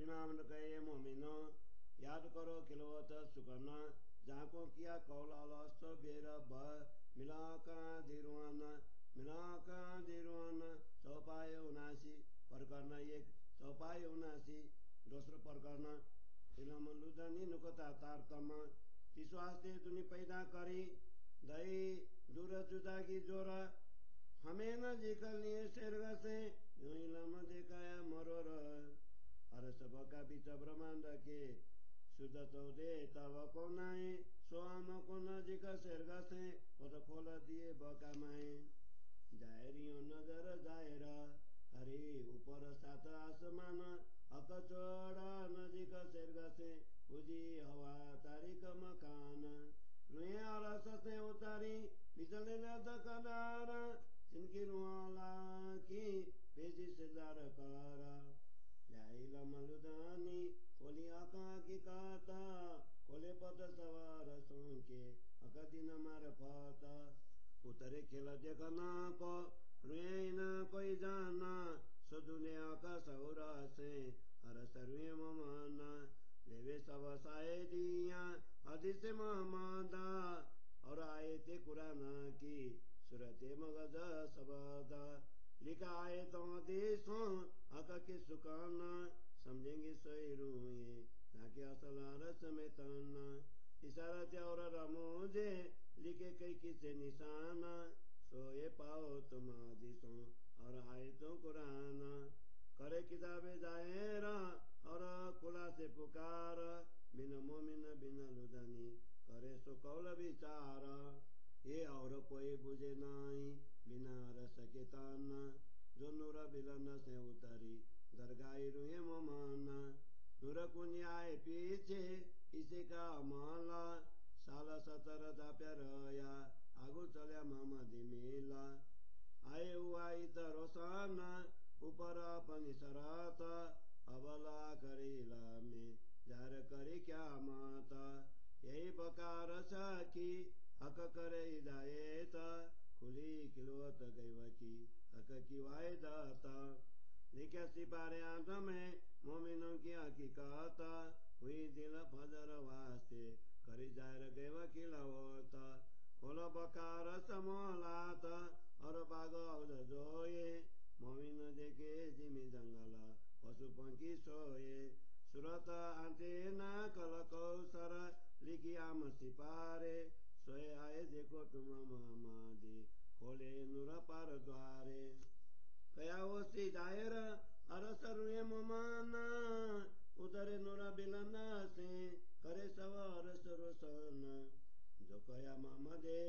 नाम कहे मोमिनो याद करो किलोवत सुकर्ना जाको किया कौलालस्त बेर भ मिलाका दिरुवान चौपाय 79 प्रकरण 1 चौपाय 79 दोस्रो प्रकरण इलम लुदनी नुकता तारतम विश्वासले दुनि पैदा करी दई दूर जुदागी जोरा हमें न जिकलिए शेरग से इलम देखाया मरोर अर सबका बीच ब्रह्मांड के शुद्ध चौदे तब को नाए सोम को नजिक शेरग से और खोल दिए बकामाए जायरियो नजर जाएर हरे ऊपर सात आसमान अकचोड़ा नजिक शेरग से उजी हवा तारीख मकान रुए आरस से उतारी बिजले कदार जिनकी रुआला की पेजी से जार कारा लाइला मलुदानी कोली आका की काता कोले पत सवार सोंके अकदिन मार पाता उतरे खेल देखना को रुए न कोई जाना सो दुनिया का सौरा से हर सर्वे ममाना लेवे सब साए दिया हदी से महमादा और आए थे कुरान की सुरते मगज सबदा लिखा आए तो देशों हक के सुकाना समझेंगे सोई रुए ताकि असल रस में ताना इशारत और रमोजे लिखे कई किसे निशाना सोए पाओ तुम आदिशों और आए तो कुरान करे किताबे जाएरा और खुला से पुकार बिन मोमिन बिन लुदनी करे सो कौल विचार ये और कोई बुझे नहीं बिना रस के ताना जो नूर बिलन से उतरी दरगाई रुए मोमाना नूर कुनियाए पीछे इसे का माला साल 17 जाप्या रया आगु चल्या मामदी मेला आए हुआ इतर रोसाना ऊपर अपनी शरात अबला करेला में जार करे क्या माता यही बकार साकी हक करे हिदायत खुली खिलवत गैवकी हक की वायदाता लिखे सिपारे आंत में मोमिनों की हकीकत हुई दिल फजर वास्ते करी जार गैव खिलवता खोलो बकार समोलात और बाग जोए मोमिन देखे जिमी जंगला पशु पंखी सोए सुरत आंते ना कल कौसर लिखी आम सिपारे सोए आए देखो तुम महामादी खोले नूर पार द्वारे कया वो सी दायर अरस रुए मोमाना उतरे नूर बिलना से करे सवार सरोसन जो कया मामदे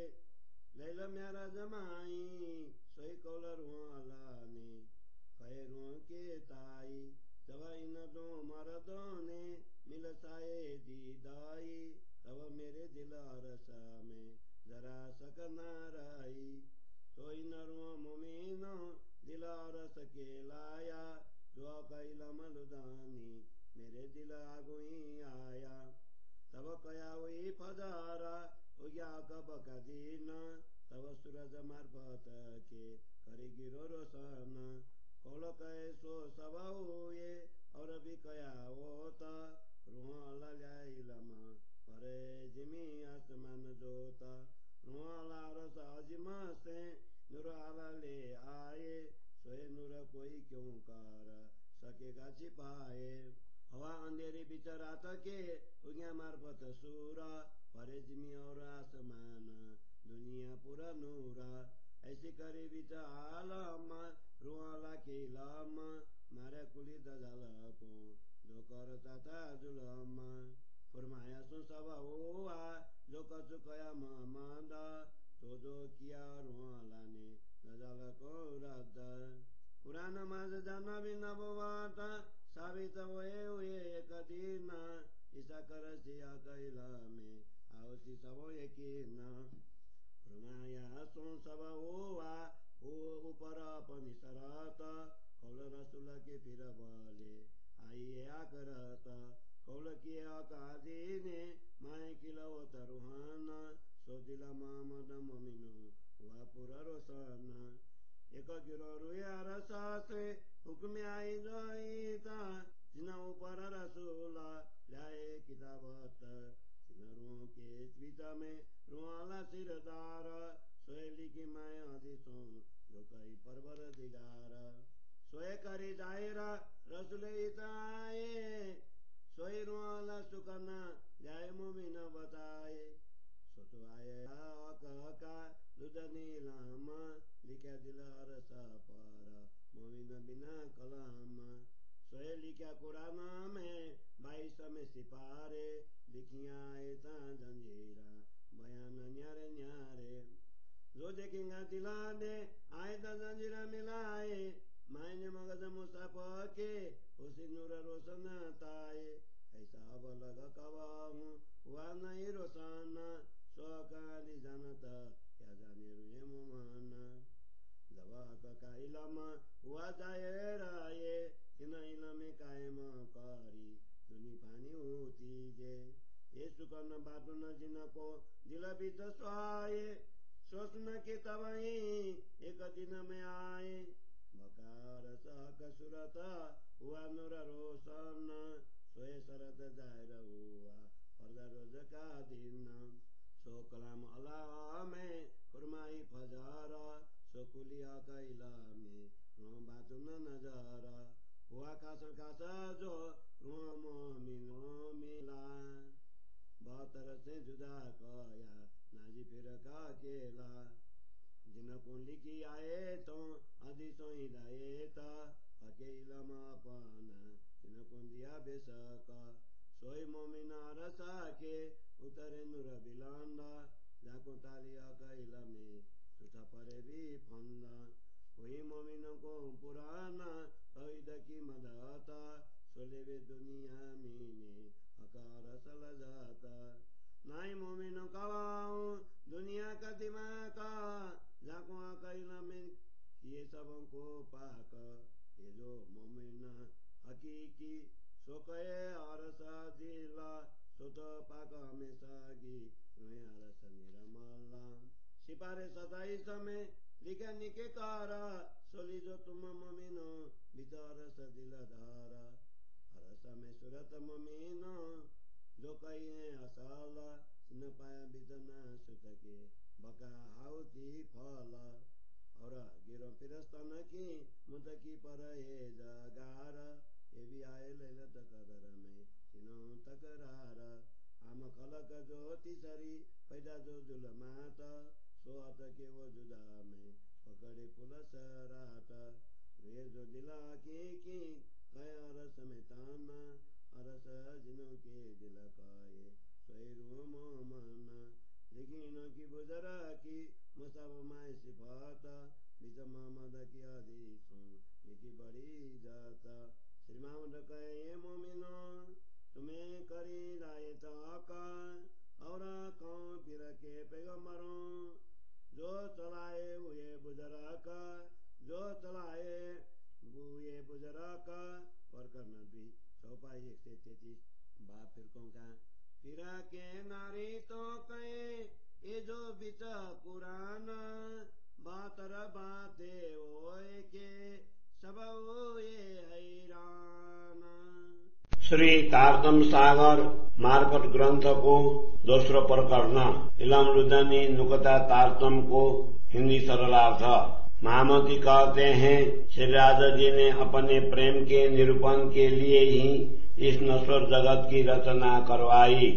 लैल म्यारा जमाई सोई कौलर वाला ने कहे रो के ताई जब इन दो मर्दों ने मिल साए दी दाई तब मेरे दिल अरसा में जरा सकना राई तो इन रो मोमिनो दिल अरस के लाया जो कैला मलुदानी मेरे दिल आगुई आया तब कया हुई फजारा उया कब का दिन तब सूरज मार्फत के करी गिरो रोशन कौल कहे सो सब हुए और भी कया होता रुहाला लमा परे जिमी आसमान जोता रुहाला रस अजिमा से नूराला ले आए सोए नूर कोई क्यों कर सकेगा छिपाए हवा अंधेरी बीच रात के उग्या मार्फत सूरा परे जिमी और आसमान दुनिया पूरा नूरा ऐसी करे बीच आलम रुआला के लम मारे कुली दजाल पो जो करता था जुलम फरमाया सो सब हुआ जो कछु कया मामादा तो जो किया रुआला ने दजाल को रद्द कुरान माज जाना भी नबवात साबित हुए एक दिन ईसा कर सिया कैला में आवसी सब यकीन फरमाया सो सब हुआ वो ऊपर अपनी शरात कौल रसूल के फिर बोले आइए आकरत कौल किया काजी ने माए किलो तरुहाना सो दिला मामद ममिनु वह पूरा रोशन एक गिरो रुया रसा से हुक्म आई जाईता जिन ऊपर रसूल लाए किताबत जिन रूह के स्वीत में रूहाला सिरदार सोएली की मैं आदिसों जो कई परवर दिगार सोए करी जायरा रसूल इताए सोई रूहाला सुकना जाए मुमिन बताए सोतो आए का लुदनी लामा लिखा दिल अरसा पर मोमिन बिना कलाम सोए लिखा कुरान में 22 में सिपारे लिखिया ऐसा जंजीरा बयान न्यारे न्यारे जो देखेंगा दिला दे आए तो जंजीरा मिलाए मायने मगज मुसाफा के उसी नूर रोशन ताए ऐसा अब लगा कवाहूँ हुआ नहीं रोशाना सोकाली जानता क्या जाने रुझे मुमाना दवा का इलामा हुआ जाए राये किन इलामे कायम कारी दुनी पानी होती जे ये सुकन बात न जिनको दिल बीत स्वाए सोचना के तवही एक दिन में आए बकार सहक सुरता हुआ नूर रोशन सोए सरत जाहिर हुआ पर्दा रोज का दिन सो कलाम अल्लाह में फरमाई फजारा सो कुलिया का इला में रोह बात न नजारा हुआ कासा जो रोह मोमिनों मिला बातर से जुदा कया नाजी फिर का केला जिनको लिखी आए तो हदीसों हिदायता अकेला पाना जिनको दिया बेसका सोई मोमिना रसा के उतरे नूर बिलांदा जाको तालिया कैला में सुठा परे भी फंदा वही मोमिनों को पुराना तौहीद की मदाता सोले वे दुनिया में अकार सल जाता नाई मोमिनों कवाऊं दुनिया का दिमाका जाको कैला में ये सबों को पाक ये जो मोमिना हकीकी सो कहे अरसा दिला सो तो पाक हमेशा गी रोए अरस निरमला सिपारे 27 में लिखे निके कारा सोली जो तुम मोमिनो भीतर सदिल धारा अरस में सूरत मोमिनो जो कही है असाला न पाया बिजना सुतके बका हाउती फला और गिरो फिरस्तान की मुतकी पर है जगार ये भी आए लैलत कदर में तीनों तकरार हम खलक जो तीसरी पैदा जो जुलमात सो अत के वो जुदा में पकड़े पुलस रात रे जो दिला की गया रस में ताना अरस जिनों के दिल काए सोई रूम माना लेकिन की बुजरा की मुसाब माए सिफाता बीच मोहम्मद की आदिसों लिखी बड़ी जाता श्री मोहम्मद कहे ये मोमिनो तुम्हें करी लाए ताका और कौन फिर के पैगम्बरों जो चलाए हुए बुजरा का जो चलाए हुए बुजरा का पर करना भी चौपाई 133 बाप फिरकों का फिरा के नारी तो कहे ये जो बिच कुरान बातर बाते ओए के सब ये हैरान। श्री तारतम सागर मार्फत ग्रंथ को दोस्रो प्रकरण इलाम लुदनी नुकता तारतम को हिंदी सरलार्थ। महामती कहते हैं श्री राजा जी ने अपने प्रेम के निरूपण के लिए ही इस नश्वर जगत की रचना करवाई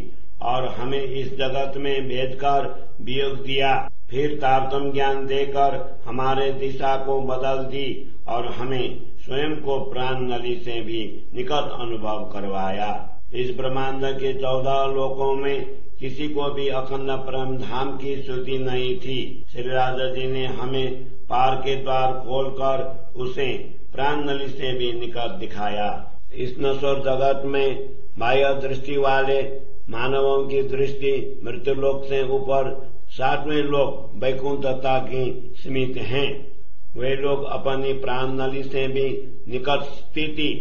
और हमें इस जगत में भेजकर वियोग दिया, फिर तारतम ज्ञान देकर हमारे दिशा को बदल दी और हमें स्वयं को प्राण नली से भी निकट अनुभव करवाया। इस ब्रह्मांड के 14 लोकों में किसी को भी अखंड परम धाम की श्रुति नहीं थी। श्री राजा जी ने हमें पार के द्वार खोलकर उसे प्राण नली से भी निकट दिखाया। इस नश्वर जगत में बाह्य दृष्टि वाले मानवों की दृष्टि मृत्युलोक से ऊपर 7वें लोक वैकुंठता की सीमित हैं। वे लोग अपनी प्राण नली से भी निकट स्थिति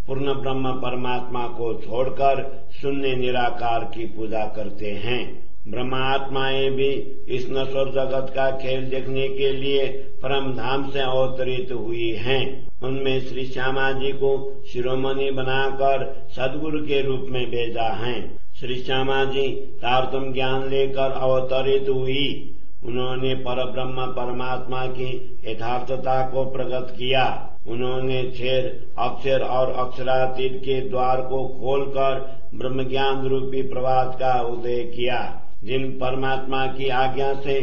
पूर्ण ब्रह्म परमात्मा को छोड़कर शून्य निराकार की पूजा करते हैं। ब्रह्मात्माएं भी इस नश्वर जगत का खेल देखने के लिए परम धाम से अवतरित हुई हैं। उनमें श्री श्यामा जी को शिरोमणि बनाकर सद्गुरु के रूप में भेजा है। श्री श्यामा जी तारतम्य ज्ञान लेकर अवतरित हुई। उन्होंने परब्रह्म परमात्मा की यथार्थता को प्रकट किया। उन्होंने क्षर, अक्षर और अक्षरातीत के द्वार को खोलकर ब्रह्म ज्ञान रूपी प्रभात का उदय किया। जिन परमात्मा की आज्ञा से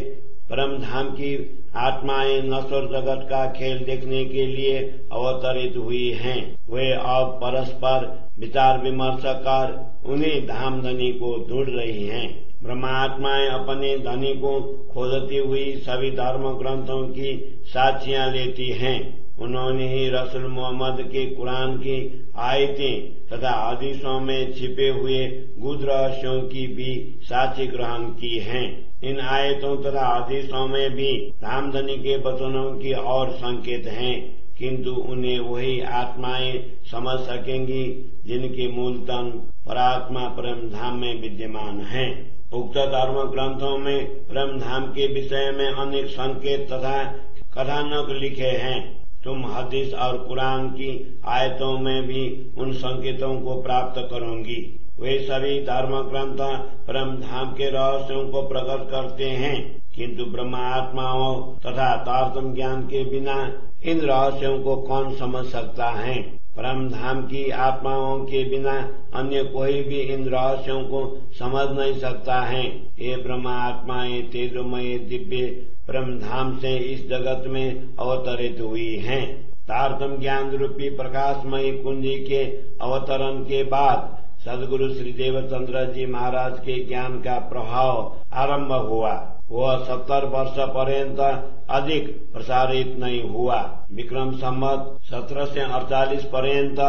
परम धाम की आत्माएं नश्वर जगत का खेल देखने के लिए अवतरित हुई हैं, वे अब परस्पर विचार विमर्श कर उन्हें धाम धनी को ढूंढ रही हैं। ब्रह्मात्माएं अपने धनी को खोजती हुई सभी धर्म ग्रंथों की साक्षियां लेती हैं। उन्होंने ही रसूल मोहम्मद के कुरान की आयतें तथा हदीसों में छिपे हुए गुप्त रहस्यों की भी साक्षी ग्रहण की हैं। इन आयतों तथा हदीसों में भी धामधनी के वचनों की और संकेत हैं, किंतु उन्हें वही आत्माएं समझ सकेंगी जिनकी मूल तन परात्मा परम धाम में विद्यमान है। उक्त धर्म ग्रंथों में परम धाम के विषय में अनेक संकेत तथा कथानक लिखे हैं। तुम हदीस और कुरान की आयतों में भी उन संकेतों को प्राप्त करोगी। वे सभी धर्म ग्रंथ परम धाम के रहस्यों को प्रकट करते हैं, किंतु ब्रह्मात्माओं तथा तारतम्य ज्ञान के बिना इन रहस्यों को कौन समझ सकता है। परम धाम की आत्माओं के बिना अन्य कोई भी इन रहस्यों को समझ नहीं सकता है। ये ब्रह्मात्माएं तेजोमय दिव्य परम धाम से इस जगत में अवतरित हुई हैं। तारतम्य ज्ञान रूपी प्रकाशमयी कुंजी के अवतरण के बाद सद्गुरु श्री देवचंद्र जी महाराज के ज्ञान का प्रभाव आरंभ हुआ। वह 70 वर्ष पर्यंत अधिक प्रसारित नहीं हुआ। विक्रम संवत 1748 पर्यंत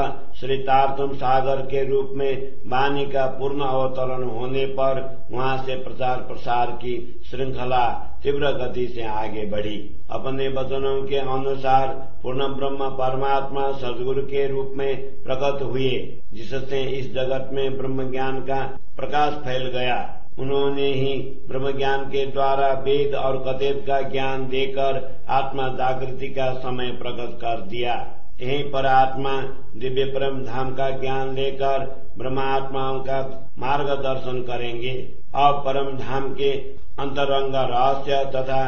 श्री तारतम्य सागर के रूप में वाणी का पूर्ण अवतरण होने पर वहां से प्रचार प्रसार की श्रृंखला तीव्र गति से आगे बढ़ी। अपने वचनों के अनुसार पूर्ण ब्रह्म परमात्मा सद्गुरु के रूप में प्रकट हुए, जिससे इस जगत में ब्रह्म ज्ञान का प्रकाश फैल गया। उन्होंने ही ब्रह्म ज्ञान के द्वारा वेद और कथेत का ज्ञान देकर आत्मा जागृति का समय प्रकट कर दिया। यहीं पर आत्मा दिव्य परम धाम का ज्ञान लेकर ब्रह्मात्माओं का मार्गदर्शन करेंगे। अब परम धाम के अंतरंग रहस्य तथा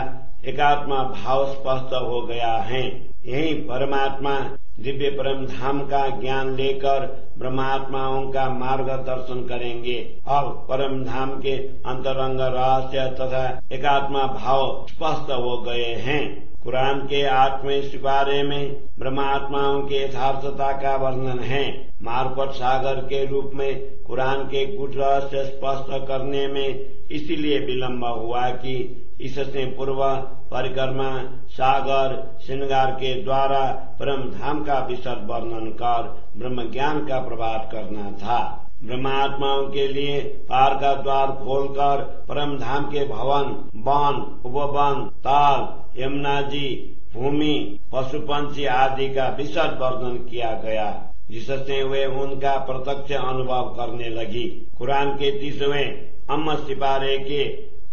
एकात्मा भाव स्पष्ट हो गया है। यही परमात्मा दिव्य परम धाम का ज्ञान लेकर ब्रह्मात्माओं का मार्गदर्शन करेंगे। अब परम धाम के अंतरंग रहस्य तथा एकात्मा भाव स्पष्ट हो गए हैं। कुरान के 8वें सिपारे में ब्रह्मात्माओं के यथार्थता का वर्णन है। मार्फत सागर के रूप में कुरान के गुप्त रहस्य स्पष्ट करने में इसलिए विलंब हुआ कि इससे पूर्व परिक्रमा सागर श्रृंगार के द्वारा परम धाम का विशद वर्णन कर ब्रह्म ज्ञान का प्रभात करना था। ब्रह्मात्माओं के लिए पार का द्वार खोलकर परम धाम के भवन, वन, उपवन, ताल, यमुना जी, भूमि, पशु पंछी आदि का विशद वर्णन किया गया, जिससे वे उनका प्रत्यक्ष अनुभव करने लगी। कुरान के 30वें अम्म सिपारे के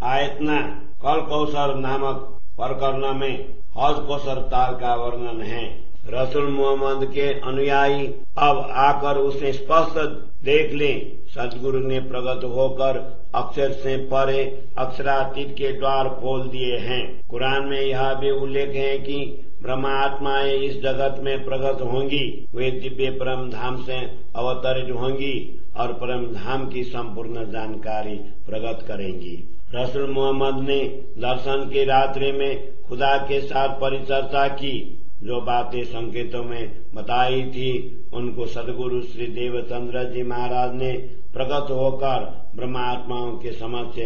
आयतना कल कौसर नामक प्रकरण में हौज कौसर ताल का वर्णन है। रसूल मोहम्मद के अनुयायी अब आकर उसे स्पष्ट देख लें। सद्गुरु ने प्रकट होकर अक्षर से परे अक्षरातीत के द्वार खोल दिए हैं। कुरान में यह भी उल्लेख है कि ब्रह्मात्माएं इस जगत में प्रकट होंगी। वे दिव्य परम धाम से अवतरित होंगी और परम धाम की संपूर्ण जानकारी प्रकट करेंगी। रसूल मोहम्मद ने दर्शन की रात्रि में खुदा के साथ परिचर्चा की। जो बातें संकेतों में बताई थी उनको सद्गुरु श्री देवचंद्र जी महाराज ने प्रकट होकर ब्रह्मात्माओं के समक्ष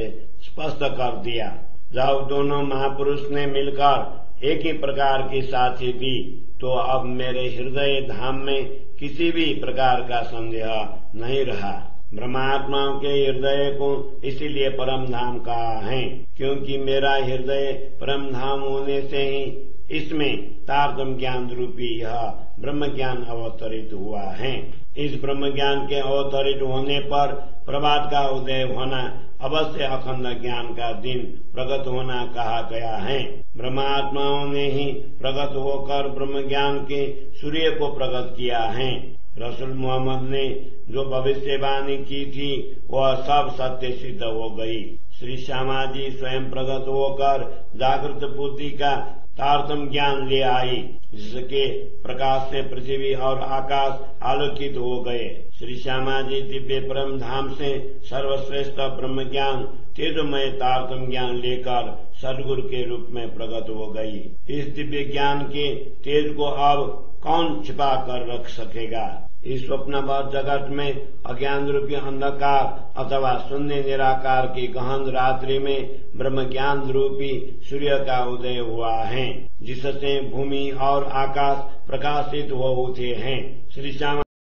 स्पष्ट कर दिया। जब दोनों महापुरुष ने मिलकर एक ही प्रकार की साक्षी दी तो अब मेरे हृदय धाम में किसी भी प्रकार का संदेह नहीं रहा। ब्रह्मात्माओं के हृदय को इसीलिए परम धाम कहा है, क्योंकि मेरा हृदय परम धाम होने से ही इसमें तारतम्य ज्ञान रूपी यह ब्रह्म ज्ञान अवतरित हुआ है। इस ब्रह्म ज्ञान के अवतरित होने पर प्रभात का उदय होना अवश्य अखंड ज्ञान का दिन प्रकट होना कहा गया है। ब्रह्मात्माओं ने ही प्रकट होकर ब्रह्म ज्ञान के सूर्य को प्रकट किया है। रसूल मोहम्मद ने जो भविष्यवाणी की थी वह सब सत्य सिद्ध हो गई। श्री श्यामा जी स्वयं प्रकट होकर जागृत बुद्धि का तारतम्य ज्ञान ले आई, जिसके प्रकाश से पृथ्वी और आकाश आलोकित हो गए। श्री श्यामा जी दिव्य परम धाम से सर्वश्रेष्ठ ब्रह्म ज्ञान तेजोमय तारतम्य ज्ञान लेकर सदगुरु के रूप में प्रकट हो गई। इस दिव्य ज्ञान के तेज को अब कौन छिपा कर रख सकेगा। इस स्वप्नवत जगत में अज्ञान रूपी अंधकार अथवा शून्य निराकार की गहन रात्रि में ब्रह्म ज्ञान रूपी सूर्य का उदय हुआ है, जिससे भूमि और आकाश प्रकाशित हो उठे हैं। श्री श्यामा